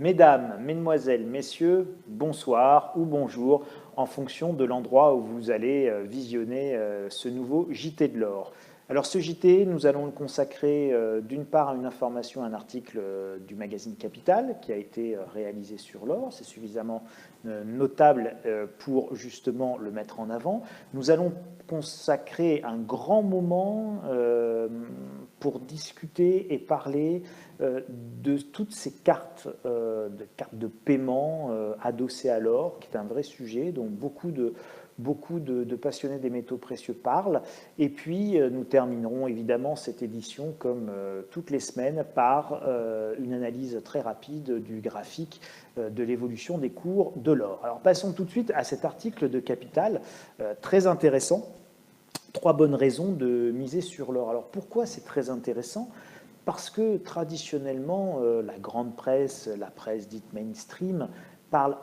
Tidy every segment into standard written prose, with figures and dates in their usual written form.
Mesdames, Mesdemoiselles, Messieurs, bonsoir ou bonjour en fonction de l'endroit où vous allez visionner ce nouveau JT de l'or. Alors ce JT, nous allons le consacrer d'une part à une information, un article du magazine Capital qui a été réalisé sur l'or. C'est suffisamment notable pour justement le mettre en avant. Nous allons consacrer un grand moment pour discuter et parler de toutes ces cartes de paiement adossées à l'or, qui est un vrai sujet dont beaucoup de passionnés des métaux précieux parlent. Et puis, nous terminerons évidemment cette édition, comme toutes les semaines, par une analyse très rapide du graphique de l'évolution des cours de l'or. Alors, passons tout de suite à cet article de Capital, très intéressant. 3 bonnes raisons de miser sur l'or. Alors, pourquoi c'est très intéressant ? Parce que traditionnellement, la grande presse, la presse dite mainstream, parle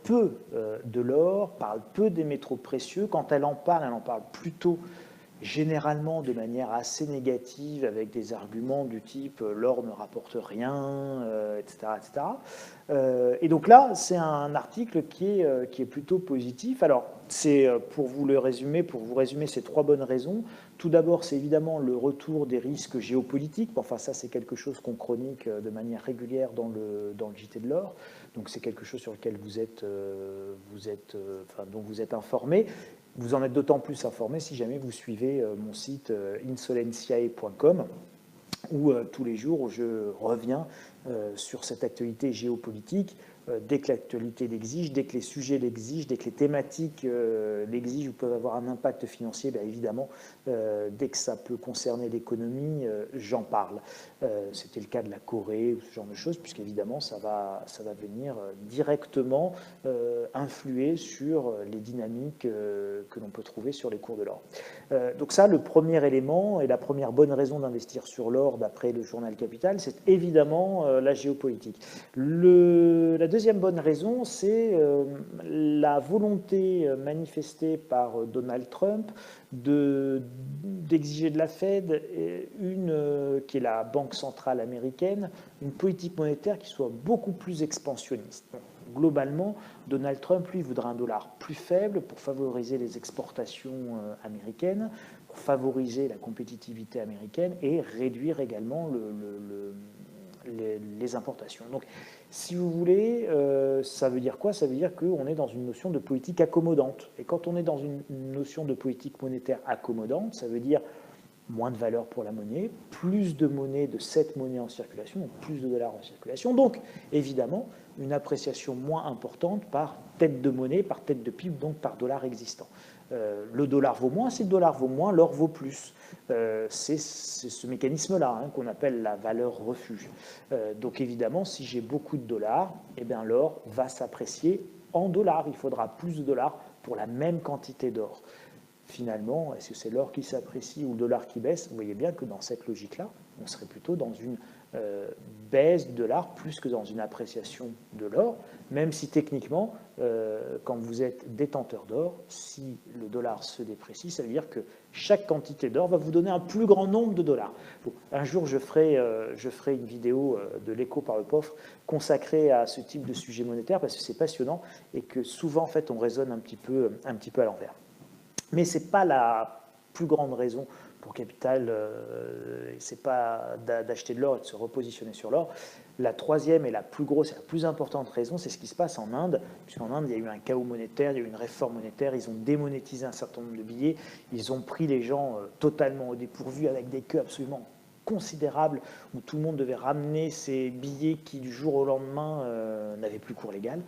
peu de l'or, parle peu des métaux précieux. Quand elle en parle plutôt généralement de manière assez négative, avec des arguments du type l'or ne rapporte rien, etc., etc. Et donc là, c'est un article qui est plutôt positif. Alors, c'est pour vous résumer ces 3 bonnes raisons. Tout d'abord, c'est évidemment le retour des risques géopolitiques. Enfin, ça, c'est quelque chose qu'on chronique de manière régulière dans le JT de l'or. Donc, c'est quelque chose sur lequel dont vous êtes informé. Vous en êtes d'autant plus informé si jamais vous suivez mon site insolentiae.com où tous les jours je reviens sur cette actualité géopolitique dès que l'actualité l'exige, dès que les sujets l'exigent, dès que les thématiques l'exigent ou peuvent avoir un impact financier, bien évidemment, dès que ça peut concerner l'économie, j'en parle. C'était le cas de la Corée ou ce genre de choses, puisqu'évidemment, ça va venir directement influer sur les dynamiques que l'on peut trouver sur les cours de l'or. Donc ça, le premier élément et la première bonne raison d'investir sur l'or, d'après le journal Capital, c'est évidemment la géopolitique. La deuxième bonne raison, c'est la volonté manifestée par Donald Trump d'exiger de la Fed, qui est la banque centrale américaine, une politique monétaire qui soit beaucoup plus expansionniste. Donc, globalement, Donald Trump, lui, voudra un dollar plus faible pour favoriser les exportations américaines, pour favoriser la compétitivité américaine et réduire également les importations. Donc, si vous voulez, ça veut dire quoi? Ça veut dire qu'on est dans une notion de politique accommodante. Et quand on est dans une notion de politique monétaire accommodante, ça veut dire moins de valeur pour la monnaie, plus de monnaie, de cette monnaie en circulation, donc plus de dollars en circulation. Donc, évidemment, une appréciation moins importante par tête de monnaie, par tête de PIB, donc par dollar existant. Le dollar vaut moins, si le dollar vaut moins, l'or vaut plus. C'est ce mécanisme-là qu'on appelle la valeur refuge. Donc évidemment, si j'ai beaucoup de dollars, eh bien l'or va s'apprécier en dollars. Il faudra plus de dollars pour la même quantité d'or. Finalement, est-ce que c'est l'or qui s'apprécie ou le dollar qui baisse? Vous voyez bien que dans cette logique-là, on serait plutôt dans une baisse du dollar plus que dans une appréciation de l'or, même si techniquement, quand vous êtes détenteur d'or, si le dollar se déprécie, ça veut dire que chaque quantité d'or va vous donner un plus grand nombre de dollars. Bon, un jour, je ferai une vidéo de l'écho par le pauvre consacrée à ce type de sujet monétaire parce que c'est passionnant et que souvent, en fait, on raisonne un petit peu à l'envers. Mais ce n'est pas la plus grande raison pour Capital, ce n'est pas d'acheter de l'or et de se repositionner sur l'or. La troisième et la plus grosse et la plus importante raison, c'est ce qui se passe en Inde, puisqu'en Inde, il y a eu un chaos monétaire, il y a eu une réforme monétaire, ils ont démonétisé un certain nombre de billets, ils ont pris les gens totalement au dépourvu avec des queues absolument considérable où tout le monde devait ramener ces billets qui du jour au lendemain n'avaient plus cours légal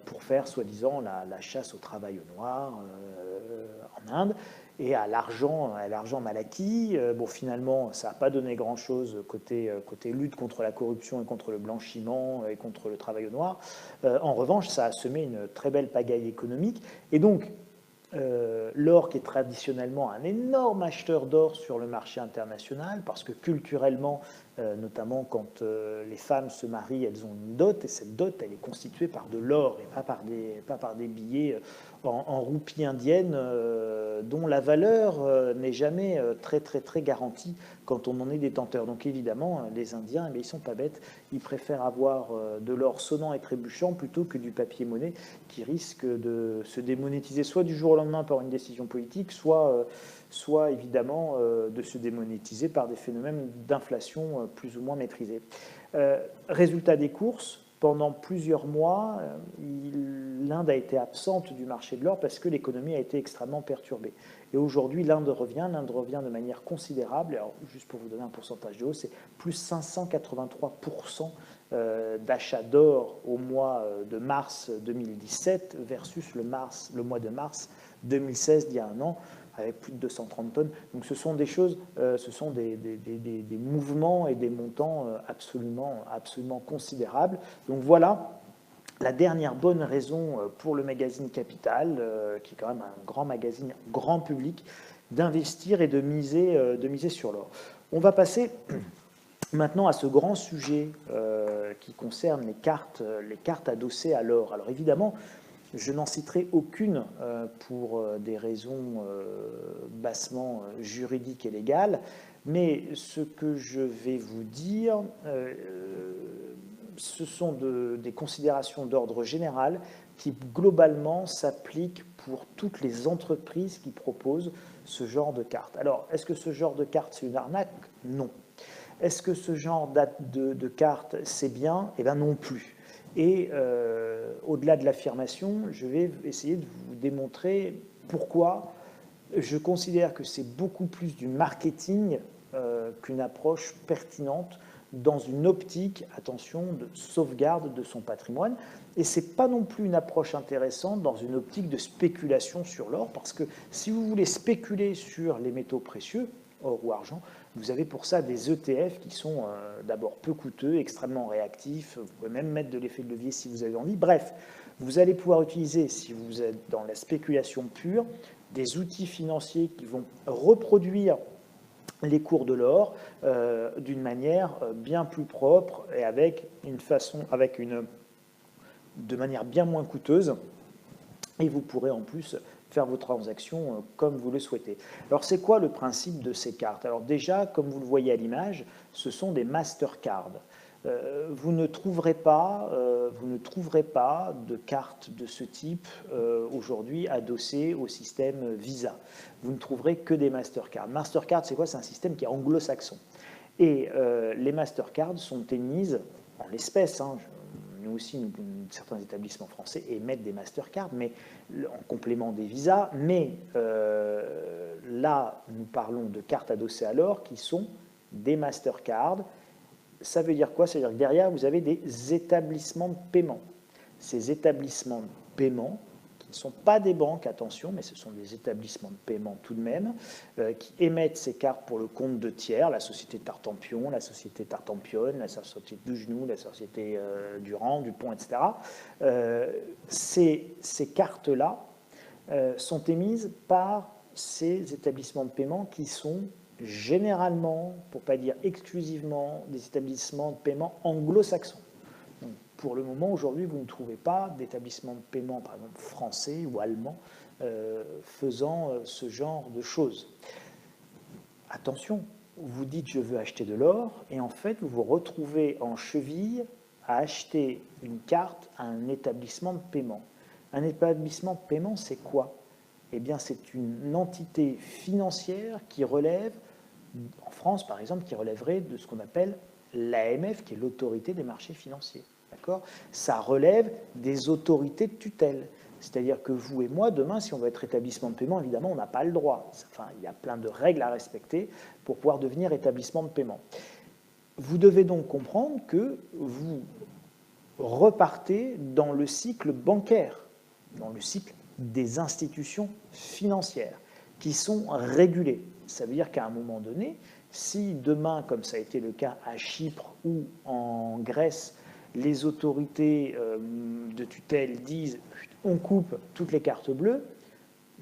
pour faire soi-disant la chasse au travail au noir en Inde et à l'argent mal acquis. Bon, finalement, ça n'a pas donné grand-chose côté lutte contre la corruption et contre le blanchiment et contre le travail au noir. En revanche, ça a semé une très belle pagaille économique et donc l'or qui est traditionnellement un énorme acheteur d'or sur le marché international parce que culturellement notamment quand les femmes se marient, elles ont une dot, et cette dot, elle est constituée par de l'or et pas par des billets en roupies indiennes dont la valeur n'est jamais très garantie quand on en est détenteur. Donc évidemment, les Indiens, ils ne sont pas bêtes, ils préfèrent avoir de l'or sonnant et trébuchant plutôt que du papier-monnaie qui risque de se démonétiser soit du jour au lendemain par une décision politique, soit évidemment de se démonétiser par des phénomènes d'inflation plus ou moins maîtrisés. Résultat des courses, pendant plusieurs mois, l'Inde a été absente du marché de l'or parce que l'économie a été extrêmement perturbée. Et aujourd'hui, l'Inde revient de manière considérable. Alors, juste pour vous donner un pourcentage de hausse, c'est plus 583% d'achat d'or au mois de mars 2017 versus le mois de mars 2016 d'il y a un an, avec plus de 230 tonnes. Donc ce sont des choses, ce sont des mouvements et des montants absolument considérables. Donc voilà la dernière bonne raison pour le magazine Capital, qui est quand même un grand magazine, grand public, d'investir et de miser sur l'or. On va passer maintenant à ce grand sujet qui concerne les cartes adossées à l'or. Alors évidemment, je n'en citerai aucune pour des raisons bassement juridiques et légales, mais ce que je vais vous dire, ce sont des considérations d'ordre général qui globalement s'appliquent pour toutes les entreprises qui proposent ce genre de carte. Alors, est-ce que ce genre de carte, c'est une arnaque? Non. Est-ce que ce genre de carte, c'est bien? Eh bien non plus. Et au-delà de l'affirmation, je vais essayer de vous démontrer pourquoi je considère que c'est beaucoup plus du marketing qu'une approche pertinente dans une optique, attention, de sauvegarde de son patrimoine. Et ce n'est pas non plus une approche intéressante dans une optique de spéculation sur l'or, parce que si vous voulez spéculer sur les métaux précieux, or ou argent, vous avez pour ça des ETF qui sont d'abord peu coûteux, extrêmement réactifs, vous pouvez même mettre de l'effet de levier si vous avez envie. Bref, vous allez pouvoir utiliser, si vous êtes dans la spéculation pure, des outils financiers qui vont reproduire les cours de l'or d'une manière bien plus propre et de manière bien moins coûteuse. Et vous pourrez en plus faire vos transactions comme vous le souhaitez. Alors, c'est quoi le principe de ces cartes? Alors déjà, comme vous le voyez à l'image, ce sont des Mastercard. Vous ne trouverez pas de cartes de ce type aujourd'hui adossées au système Visa. Vous ne trouverez que des Mastercard. Mastercard, c'est quoi? C'est un système qui est anglo-saxon. Et les Mastercard sont émises en l'espèce. Nous aussi, certains établissements français émettent des Mastercard, mais en complément des visas. Mais là, nous parlons de cartes adossées à l'or qui sont des Mastercard. Ça veut dire quoi? Ça veut dire que derrière, vous avez des établissements de paiement. Ces établissements de paiement, qui ne sont pas des banques, attention, mais ce sont des établissements de paiement tout de même, qui émettent ces cartes pour le compte de tiers, la société Tartampion, la société Tartampionne, la société Dugenou, la société Durand, Dupont, etc. Ces cartes-là sont émises par ces établissements de paiement qui sont généralement, pour ne pas dire exclusivement, des établissements de paiement anglo-saxons. Pour le moment, aujourd'hui, vous ne trouvez pas d'établissements de paiement, par exemple français ou allemand, faisant ce genre de choses. Attention, vous dites je veux acheter de l'or, et en fait, vous vous retrouvez en cheville à acheter une carte à un établissement de paiement. Un établissement de paiement, c'est quoi? Eh bien, c'est une entité financière qui relève, en France par exemple, qui relèverait de ce qu'on appelle l'AMF, qui est l'autorité des marchés financiers. D'accord? Ça relève des autorités de tutelle. C'est-à-dire que vous et moi, demain, si on veut être établissement de paiement, évidemment, on n'a pas le droit. Enfin, il y a plein de règles à respecter pour pouvoir devenir établissement de paiement. Vous devez donc comprendre que vous repartez dans le cycle bancaire, dans le cycle des institutions financières qui sont régulées. Ça veut dire qu'à un moment donné, si demain, comme ça a été le cas à Chypre ou en Grèce, les autorités de tutelle disent on coupe toutes les cartes bleues,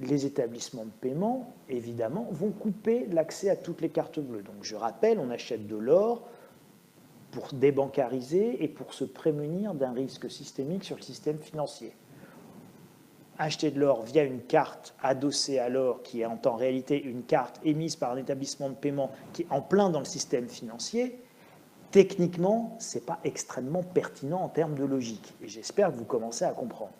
les établissements de paiement, évidemment, vont couper l'accès à toutes les cartes bleues. Donc je rappelle, on achète de l'or pour débancariser et pour se prémunir d'un risque systémique sur le système financier. Acheter de l'or via une carte adossée à l'or, qui est en réalité une carte émise par un établissement de paiement qui est en plein dans le système financier, techniquement, ce n'est pas extrêmement pertinent en termes de logique. Et j'espère que vous commencez à comprendre.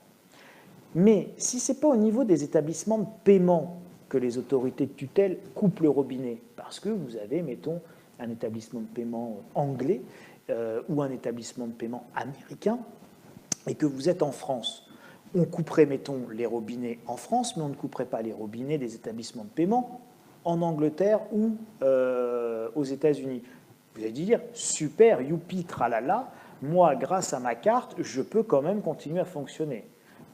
Mais si ce n'est pas au niveau des établissements de paiement que les autorités de tutelle coupent le robinet, parce que vous avez, mettons, un établissement de paiement anglais ou un établissement de paiement américain, et que vous êtes en France, on couperait, mettons, les robinets en France, mais on ne couperait pas les robinets des établissements de paiement en Angleterre ou aux États-Unis. Vous allez dire, super, youpi, tralala, moi, grâce à ma carte, je peux quand même continuer à fonctionner.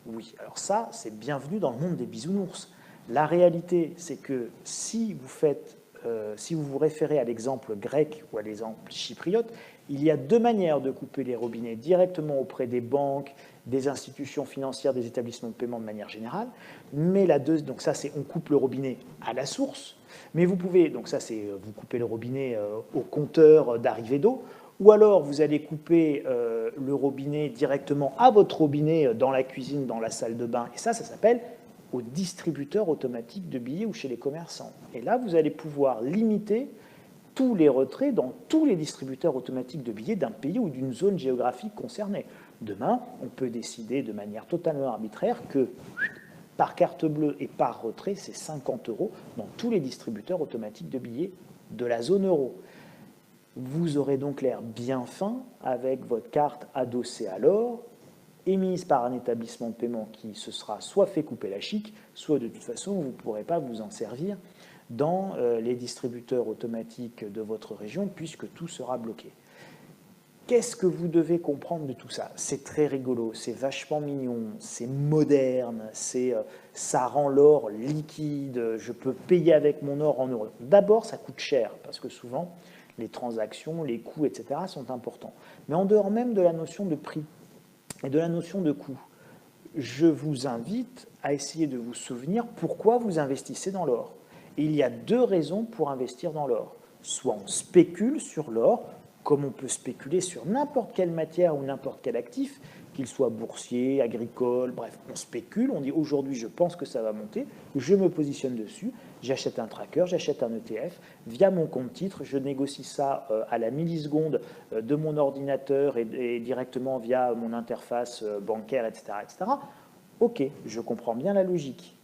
Oui, alors ça, c'est bienvenu dans le monde des bisounours. La réalité, c'est que si vous vous référez à l'exemple grec ou à l'exemple chypriote, il y a deux manières de couper les robinets directement auprès des banques, des institutions financières, des établissements de paiement de manière générale. Mais donc ça, c'est on coupe le robinet à la source. Mais vous pouvez, donc ça, c'est vous coupez le robinet au compteur d'arrivée d'eau. Ou alors, vous allez couper le robinet directement à votre robinet dans la cuisine, dans la salle de bain. Et ça s'appelle au distributeur automatique de billets ou chez les commerçants. Et là, vous allez pouvoir limiter tous les retraits dans tous les distributeurs automatiques de billets d'un pays ou d'une zone géographique concernée. Demain, on peut décider de manière totalement arbitraire que par carte bleue et par retrait, c'est 50 € dans tous les distributeurs automatiques de billets de la zone euro. Vous aurez donc l'air bien fin avec votre carte adossée à l'or, émise par un établissement de paiement qui se sera soit fait couper la chic, soit de toute façon, vous ne pourrez pas vous en servir dans les distributeurs automatiques de votre région, puisque tout sera bloqué. Qu'est-ce que vous devez comprendre de tout ça? C'est très rigolo, c'est vachement mignon, c'est moderne, ça rend l'or liquide, je peux payer avec mon or en euros. D'abord, ça coûte cher, parce que souvent, les transactions, les coûts, etc. sont importants. Mais en dehors même de la notion de prix et de la notion de coût, je vous invite à essayer de vous souvenir pourquoi vous investissez dans l'or. Et il y a deux raisons pour investir dans l'or. Soit on spécule sur l'or, comme on peut spéculer sur n'importe quelle matière ou n'importe quel actif, qu'il soit boursier, agricole, bref, on spécule, on dit aujourd'hui je pense que ça va monter, je me positionne dessus, j'achète un tracker, j'achète un ETF, via mon compte titre, je négocie ça à la milliseconde de mon ordinateur et directement via mon interface bancaire, etc., etc. Ok, je comprends bien la logique.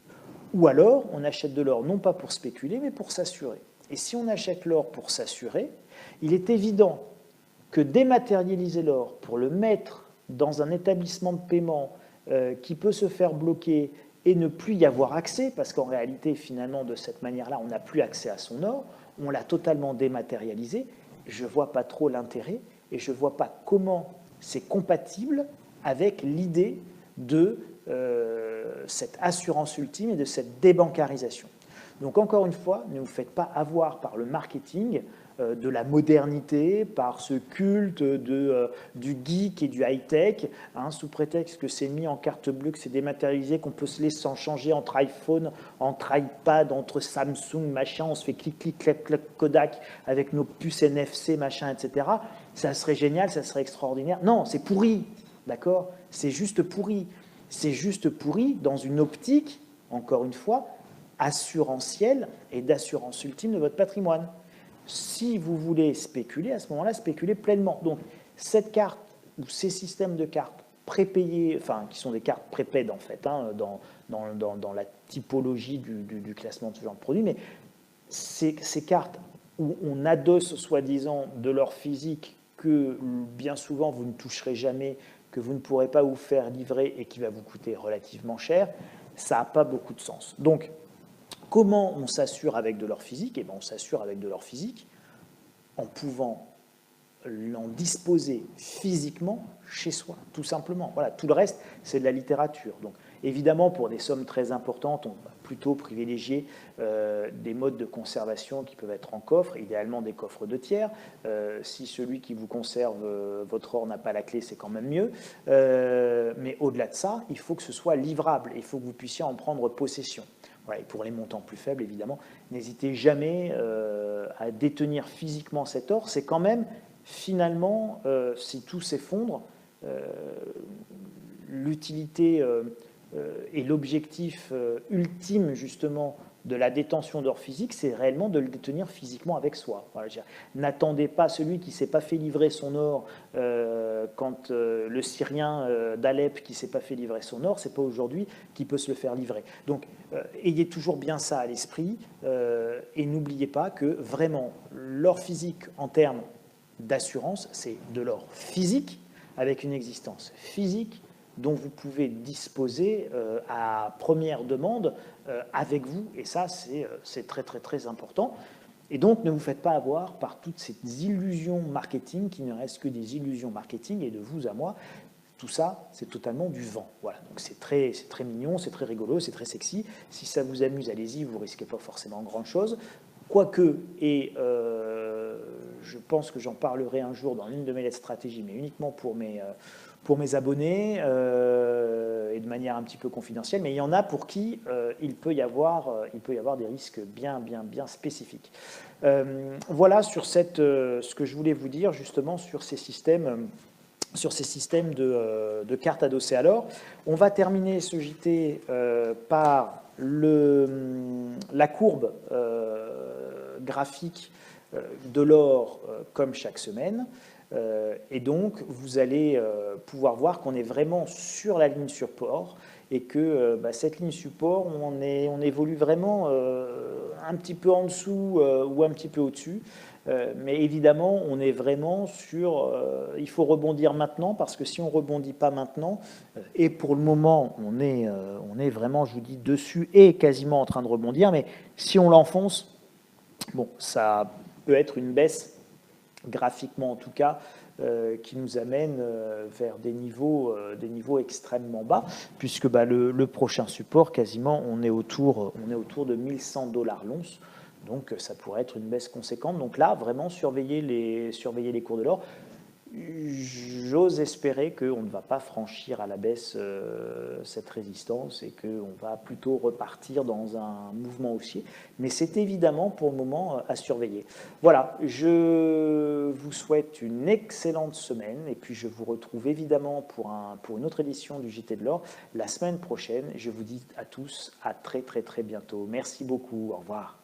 Ou alors, on achète de l'or non pas pour spéculer, mais pour s'assurer. Et si on achète l'or pour s'assurer, il est évident que dématérialiser l'or pour le mettre dans un établissement de paiement qui peut se faire bloquer et ne plus y avoir accès, parce qu'en réalité, finalement, de cette manière-là, on n'a plus accès à son or, on l'a totalement dématérialisé, je ne vois pas trop l'intérêt et je ne vois pas comment c'est compatible avec l'idée de cette assurance ultime et de cette débancarisation. Donc encore une fois, ne vous faites pas avoir par le marketing de la modernité, par ce culte du geek et du high-tech, sous prétexte que c'est mis en carte bleue, que c'est dématérialisé, qu'on peut se laisser s'en changer entre iPhone, entre iPad, entre Samsung, machin, on se fait clic, clic, clac, clac, Kodak avec nos puces NFC, machin, etc. Ça serait génial, ça serait extraordinaire. Non, c'est pourri, d'accord? C'est juste pourri. C'est juste pourri dans une optique, encore une fois, assurantielle et d'assurance ultime de votre patrimoine. Si vous voulez spéculer, à ce moment-là, spéculez pleinement. Donc, cette carte ou ces systèmes de cartes prépayées, enfin, qui sont des cartes prépaid en fait, dans la typologie du classement de ce genre de produit, mais ces cartes où on adosse soi-disant de l'or physique que bien souvent vous ne toucherez jamais, que vous ne pourrez pas vous faire livrer et qui va vous coûter relativement cher, ça n'a pas beaucoup de sens. Donc, comment on s'assure avec de l'or physique? Eh bien, on s'assure avec de l'or physique en pouvant l'en disposer physiquement chez soi, tout simplement. Voilà, tout le reste, c'est de la littérature. Donc, évidemment, pour des sommes très importantes, on va plutôt privilégier des modes de conservation qui peuvent être en coffre, idéalement des coffres de tiers. Si celui qui vous conserve votre or n'a pas la clé, c'est quand même mieux. Mais au-delà de ça, il faut que ce soit livrable, il faut que vous puissiez en prendre possession. Voilà, et pour les montants plus faibles, évidemment, n'hésitez jamais à détenir physiquement cet or. C'est quand même finalement, si tout s'effondre, l'utilité et l'objectif ultime justement de la détention d'or physique, c'est réellement de le détenir physiquement avec soi. Voilà, n'attendez pas celui qui ne s'est pas fait livrer son or quand le Syrien d'Alep qui ne s'est pas fait livrer son or, c'est pas aujourd'hui qu'il peut se le faire livrer. Donc ayez toujours bien ça à l'esprit et n'oubliez pas que vraiment l'or physique en termes d'assurance, c'est de l'or physique avec une existence physique dont vous pouvez disposer à première demande avec vous, et ça c'est très très très important. Et donc ne vous faites pas avoir par toutes ces illusions marketing qui ne restent que des illusions marketing, et de vous à moi, tout ça c'est totalement du vent. Voilà, donc c'est très mignon, c'est très rigolo, c'est très sexy. Si ça vous amuse, allez-y, vous risquez pas forcément grand chose. Quoique, et je pense que j'en parlerai un jour dans l'une de mes lettres stratégies, mais uniquement pour mes abonnés et de manière un petit peu confidentielle, mais il y en a pour qui il peut y avoir des risques bien spécifiques. Voilà sur ce que je voulais vous dire justement sur ces systèmes de cartes adossées à l'or. On va terminer ce JT par la courbe graphique de l'or comme chaque semaine. Et donc, vous allez pouvoir voir qu'on est vraiment sur la ligne support et que cette ligne support, on évolue vraiment un petit peu en dessous ou un petit peu au-dessus. Mais évidemment, on est vraiment sur... il faut rebondir maintenant, parce que si on ne rebondit pas maintenant, et pour le moment, on est vraiment, je vous dis, dessus et quasiment en train de rebondir, mais si on l'enfonce, bon, ça peut être une baisse, graphiquement en tout cas, qui nous amène vers des niveaux extrêmement bas, puisque le prochain support, quasiment, on est autour de 1100 $ l'once. Donc ça pourrait être une baisse conséquente. Donc là, vraiment, surveiller les cours de l'or. J'ose espérer qu'on ne va pas franchir à la baisse cette résistance et qu'on va plutôt repartir dans un mouvement haussier. Mais c'est évidemment pour le moment à surveiller. Voilà, je vous souhaite une excellente semaine et puis je vous retrouve évidemment pour une autre édition du JT de l'or la semaine prochaine. Je vous dis à tous à très très très bientôt. Merci beaucoup, au revoir.